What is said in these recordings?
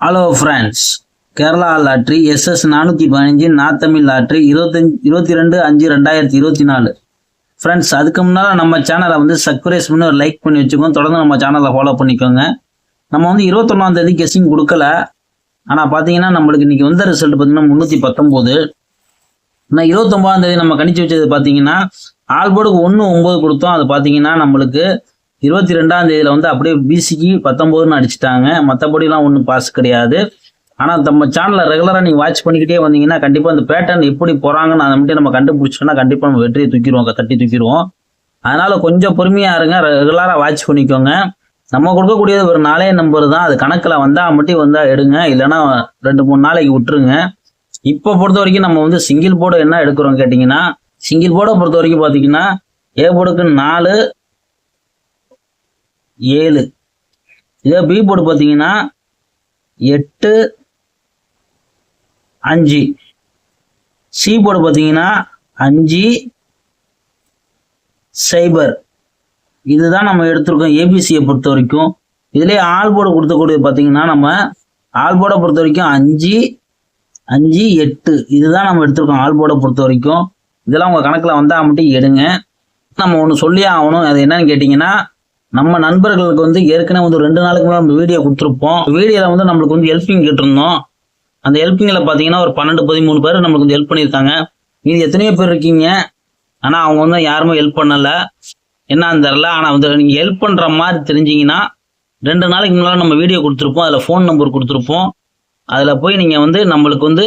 Hello friends, Kerala lottery SS 415 நார்த்தமிழ் lottery 22/5/2024. Friends, அதுக்கு முன்னால் நம்ம சேனலை வந்து சப்ஸ்கிரைப் பண்ணி ஒரு லைக் பண்ணி வச்சுக்கோங்க. தொடர்ந்து நம்ம சேனலை ஃபாலோ பண்ணிக்கோங்க. நம்ம வந்து 21ஆம் தேதி கெஸ்ஸிங் கொடுக்கல. ஆனால் பார்த்தீங்கன்னா நம்மளுக்கு இன்னைக்கு வந்த ரிசல்ட் பார்த்தீங்கன்னா 319. ஆனால் 29ஆம் தேதி நம்ம கணிச்சு வச்சது பார்த்தீங்கன்னா ஆல்போர்டுக்கு 1-9 கொடுத்தோம். அது பார்த்தீங்கன்னா நம்மளுக்கு 22ஆம் தேதியில் வந்து அப்படியே பிசிக்கு 19ன்னு அடிச்சுட்டாங்க. மற்றபடிலாம் ஒன்றும் பாஸ் கிடையாது. ஆனால் நம்ம சேனலை ரெகுலராக நீங்கள் வாட்ச் பண்ணிக்கிட்டே வந்தீங்கன்னா கண்டிப்பாக அந்த பேட்டர்ன் எப்படி போகிறாங்கன்னு அதை மட்டும் நம்ம கண்டுபிடிச்சோன்னா கண்டிப்பாக நம்ம வெற்றியை தட்டி தூக்கிடுவோம். அதனால் கொஞ்சம் பொறுமையாக இருங்க, ரெகுலராக வாட்ச் பண்ணிக்கோங்க. நம்ம கொடுக்கக்கூடியது ஒரு 4 நம்பர் தான். அது கணக்கில் வந்தால் மட்டும் வந்தால் எடுங்க, இல்லைன்னா 2-3 நாளைக்கு விட்டுருங்க. இப்போ பொறுத்த வரைக்கும் நம்ம வந்து சிங்கிள் போர்டு என்ன எடுக்கிறோம் கேட்டிங்கன்னா, சிங்கிள் போர்டை பொறுத்த வரைக்கும் பார்த்தீங்கன்னா ஏ போர்டுக்கு 4, 7. இதே பி போர்டு பார்த்தீங்கன்னா 8, 5. சி போர்டு பார்த்தீங்கன்னா 5, 0. இதுதான் நம்ம எடுத்திருக்கோம் ஏபிசியை பொறுத்த வரைக்கும். இதுலேயே ஆல் போர்டு கொடுத்தக்கூடியது பார்த்தீங்கன்னா நம்ம ஆல் போர்டை பொறுத்த வரைக்கும் 5, 5, 8. இதுதான் நம்ம எடுத்திருக்கோம் ஆல் போர்டை பொறுத்த வரைக்கும். இதெல்லாம் உங்கள் கணக்கில் வந்தால் மட்டும் எடுங்க. நம்ம ஒன்று சொல்லியே ஆகணும். அது என்னன்னு கேட்டிங்கன்னா, நம்ம நண்பர்களுக்கு வந்து ஏற்கனவே வந்து 2 நாளுக்கு மேலே நம்ம வீடியோ கொடுத்துருப்போம். வீடியோவில் வந்து நம்மளுக்கு வந்து ஹெல்ப்பிங் கேட்டிருந்தோம். அந்த ஹெல்ப்பிங்கில் பார்த்தீங்கன்னா ஒரு 12-13 பேர் நம்மளுக்கு வந்து ஹெல்ப் பண்ணியிருக்காங்க. இது எத்தனையோ பேர் இருக்கீங்க, ஆனால் அவங்க வந்து யாருமே ஹெல்ப் பண்ணலை, என்னன்னு தெரில. ஆனால் வந்து நீங்கள் ஹெல்ப் பண்ணுற மாதிரி தெரிஞ்சிங்கன்னா 2 நாளைக்கு முன்னால் நம்ம வீடியோ கொடுத்துருப்போம். அதில் ஃபோன் நம்பர் கொடுத்துருப்போம். அதில் போய் நீங்கள் வந்து நம்மளுக்கு வந்து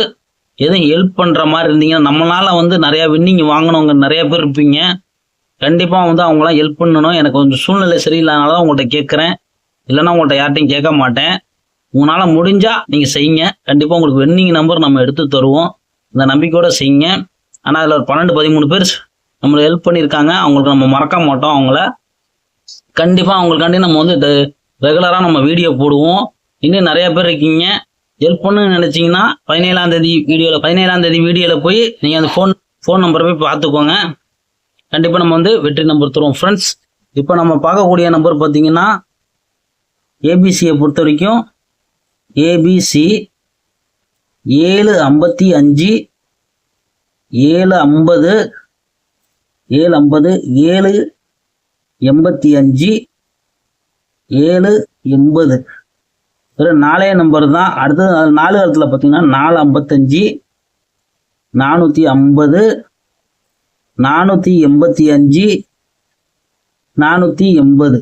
எதுவும் ஹெல்ப் பண்ணுற மாதிரி இருந்தீங்கன்னா, நம்மளால் வந்து நிறையா வின்னிங் வாங்கினவங்க நிறைய பேர் இருப்பீங்க. கண்டிப்பாக வந்து அவங்களாம் ஹெல்ப் பண்ணணும். எனக்கு கொஞ்சம் சூழ்நிலை சரியில்லாதனால தான் உங்கள்கிட்ட கேட்குறேன், இல்லைன்னா உங்கள்கிட்ட யார்ட்டையும் கேட்க மாட்டேன். உங்களால் முடிஞ்சால் நீங்கள் செய்யுங்க. கண்டிப்பாக உங்களுக்கு வின்னிங் நம்பர் நம்ம எடுத்து தருவோம். இந்த நம்பிக்கையோடு செய்யுங்க. ஆனால் அதில் ஒரு 12-13 பேர் நம்மளுக்கு ஹெல்ப் பண்ணியிருக்காங்க. அவங்களுக்கு நம்ம மறக்க மாட்டோம். அவங்கள கண்டிப்பாக அவங்களுக்காண்டி நம்ம வந்து ரெகுலராக நம்ம வீடியோ போடுவோம். இன்னும் நிறைய பேர் இருக்கீங்க, ஹெல்ப் பண்ணுன்னு நினச்சிங்கன்னா 17ஆம் தேதி வீடியோவில் போய் நீங்கள் அந்த ஃபோன் நம்பரை போய் பார்த்துக்கோங்க. கண்டிப்பாக நம்ம வந்து வெற்றி நம்பர் தருவோம். ஃப்ரெண்ட்ஸ், இப்போ நம்ம பார்க்கக்கூடிய நம்பர் பார்த்தீங்கன்னா ஏபிசியை பொறுத்த வரைக்கும் ஏபிசி 755, 750, 750, 785, 780. வெறும் 4 நம்பர் தான். அடுத்தது 4 இடத்துல பார்த்தீங்கன்னா 455, 450, 485, 480.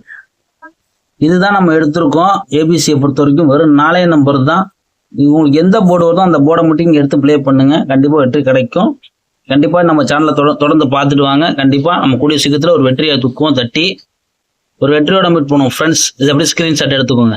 இதுதான் நம்ம எடுத்திருக்கோம். ஏபிசியை பொறுத்த வரைக்கும் வெறும் 4 நம்பர் தான். உங்களுக்கு எந்த போர்டு வருதோ அந்த போர்டை மட்டும் இங்கே எடுத்து ப்ளே பண்ணுங்க. கண்டிப்பாக வெற்றி கிடைக்கும். கண்டிப்பாக நம்ம சேனலை தொடர்ந்து பார்த்துட்டு வாங்க. கண்டிப்பாக நம்ம கூடிய சீக்கிரத்தில் ஒரு வெற்றியை தூக்குவோம். தட்டி ஒரு வெற்றியோட மீட் பண்ணுவோம். ஃப்ரெண்ட்ஸ், இது அப்படியே ஸ்க்ரீன்ஷாட் எடுத்துக்கோங்க.